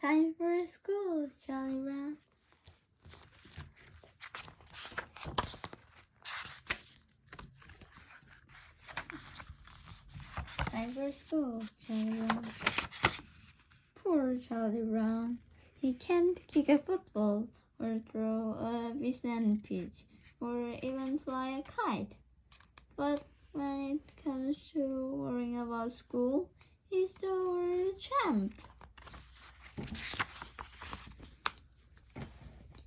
Time for school, Charlie Brown. Time for school, Charlie Brown. Poor Charlie Brown. He can't kick a football or throw a sand pitch or even fly a kite. But when it comes to worrying about school, he's the champ.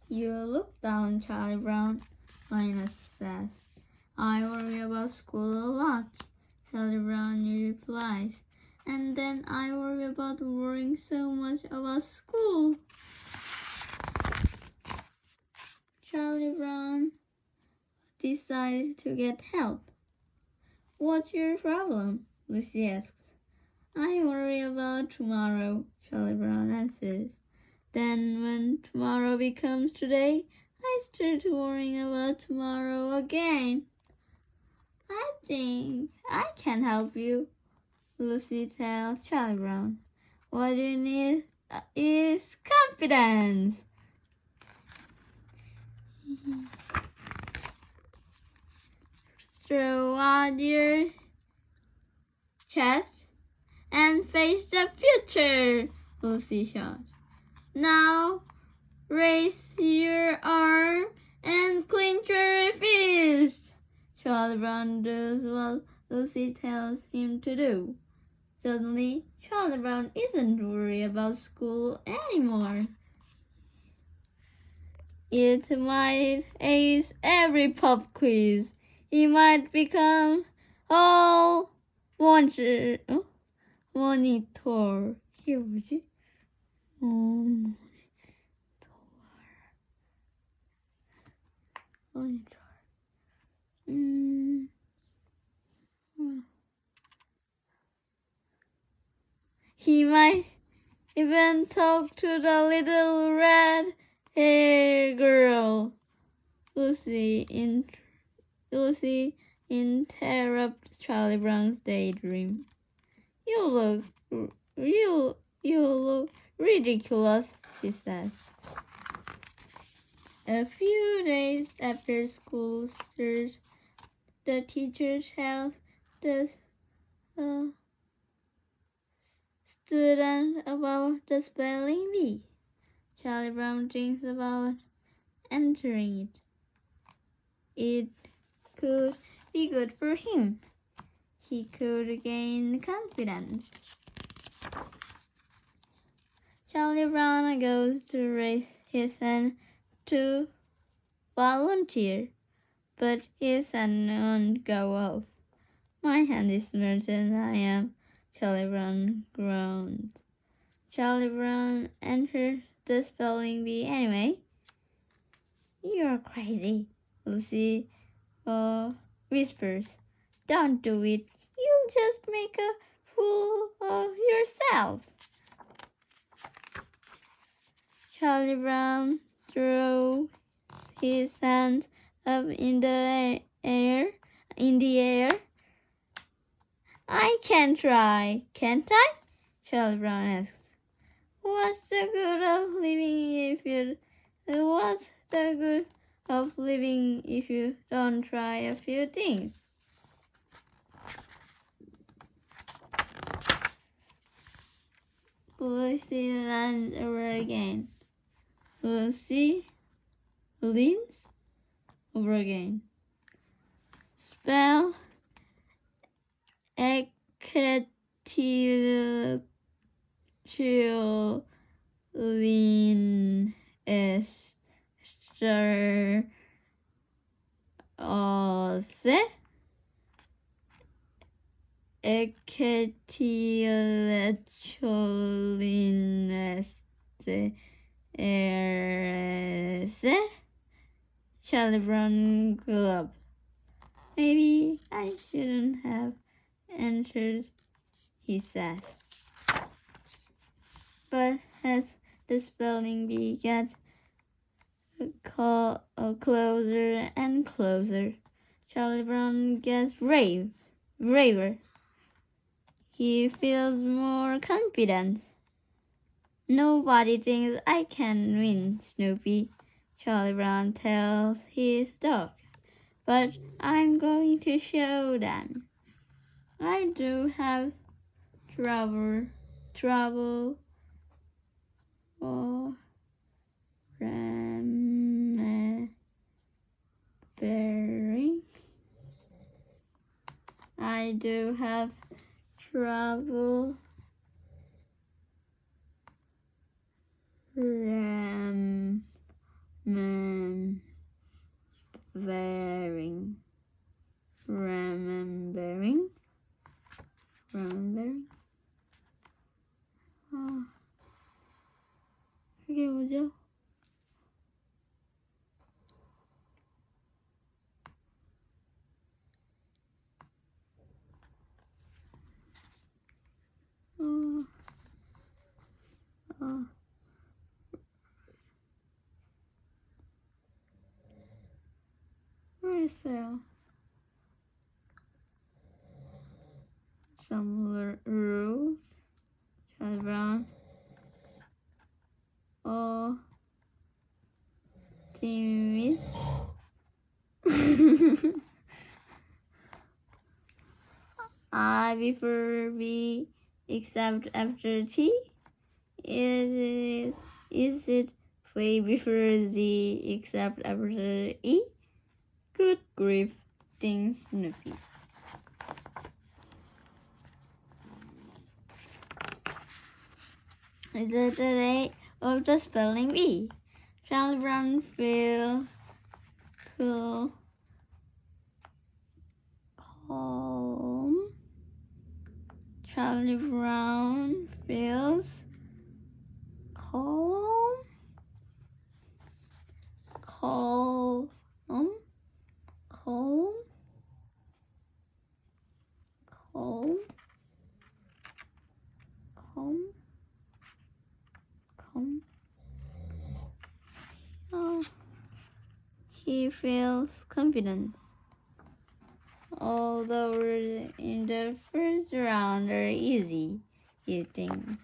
You look down, Charlie Brown, Linus says. I worry about school a lot, Charlie Brown replies. And then I worry about worrying so much about school. Charlie Brown decided to get help. What's your problem? Lucy asks. I worry about tomorrow, Charlie Brown answers. Then when tomorrow becomes today, I start worrying about tomorrow again. I think I can help you, Lucy tells Charlie Brown. What you need is confidence. Throw out your chest and face the future, Lucy shouts. Now raise your arm and clench your fist. Charlie Brown does what Lucy tells him to do. Suddenly, Charlie Brown isn't worried about school anymore. It might ace every pop quiz. He might become all monitor. 이게 뭐지? monitor. He might even talk to the little red-haired girl. Lucy interrupts Charlie Brown's daydream. You look ridiculous, she said. A few days after school starts, the teacher tells the student about the spelling bee. Charlie Brown thinks about entering it. It could be good for him. He could gain confidence. Charlie Brown goes to raise his hand to volunteer, but his hand won't go off. My hand is smaller than I am, Charlie Brown groans. Charlie Brown enters the spelling bee anyway. You're crazy, Lucy whispers. Don't do it. You'll just make a fool of yourself. Charlie Brown throws his hands up in the air. I can try, can't I? Charlie Brown asks. What's the good of living if you don't try a few things? Lucy lands over again. Lucy leans over again. Spell acetylcholinesterase. Charlie Brown glub. Maybe I shouldn't have entered, he said. But as the spelling bee got closer and closer, Charlie Brown gets braver. He feels more confident. Nobody thinks I can win, Snoopy, Charlie Brown tells his dog. But I'm going to show them. I do have trouble or remembering. I do have trouble remembering. 그게 뭐죠? 모르겠어요. Some rules. Charlie Brown. Timid. I prefer B except after T. Is it way before Z except after E? Good grief, thinks Snoopy. It's the day of the spelling bee. Charlie Brown feels calm. Charlie Brown feels calm. He feels confident. All the words in the first round are easy, he thinks.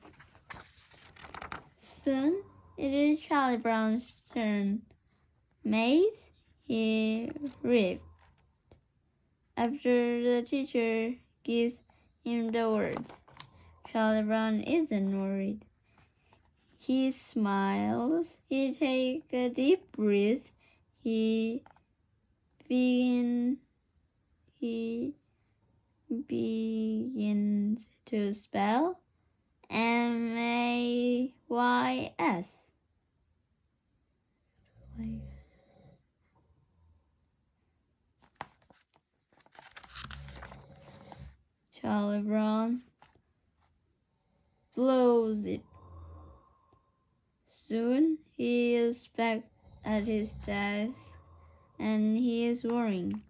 Soon it is Charlie Brown's turn. Maze, he ripped. After the teacher gives him the word, Charlie Brown isn't worried. He smiles, he takes a deep breath, he begins to spell Mays. Charlie Brown blows it. Soon he is back at his desk and he is worrying.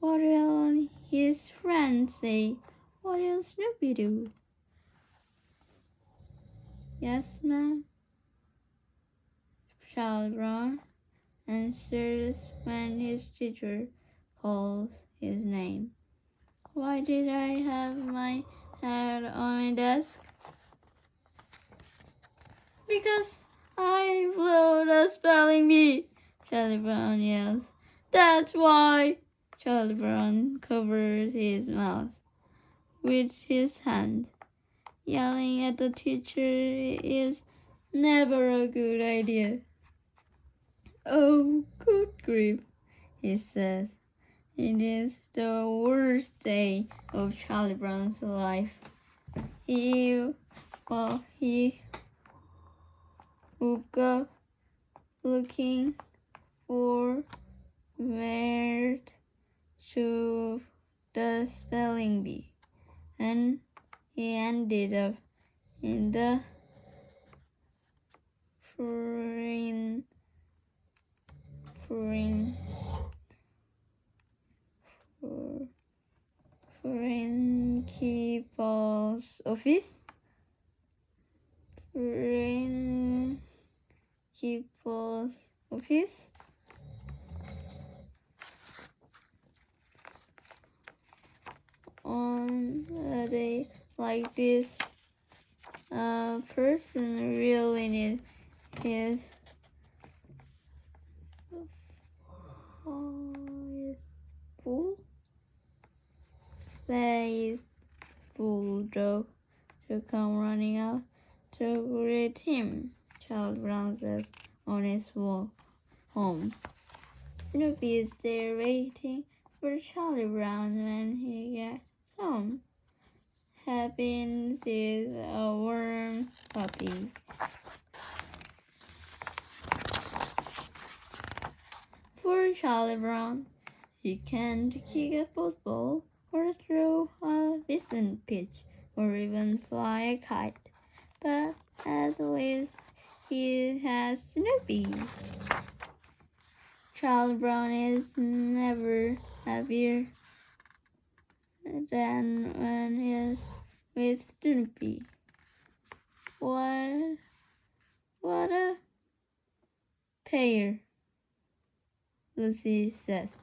What will his friends say? What will Snoopy do? Yes, ma'am. Charlie Brown answers when his teacher calls his name. Why did I have my head on my desk? Because I blew the spelling bee, Charlie Brown yells. That's why. Charlie Brown covers his mouth with his hand. Yelling at the teacher is never a good idea. Oh, good grief, he says. It is the worst day of Charlie Brown's life. He woke up looking for where to the spelling bee, and he ended up in the principal's office. Principal's office. On a day like this, A person really needs his faithful dog to come running out to greet him. Charlie Brown says on his walk home. Snoopy is there waiting for Charlie Brown when he gets home. Happiness is a warm puppy. For Charlie Brown, he can't kick a football or throw a distant pitch or even fly a kite. But at least he has Snoopy. Charlie Brown is never happier than when he's with Snoopy. What a pair, Lucy says.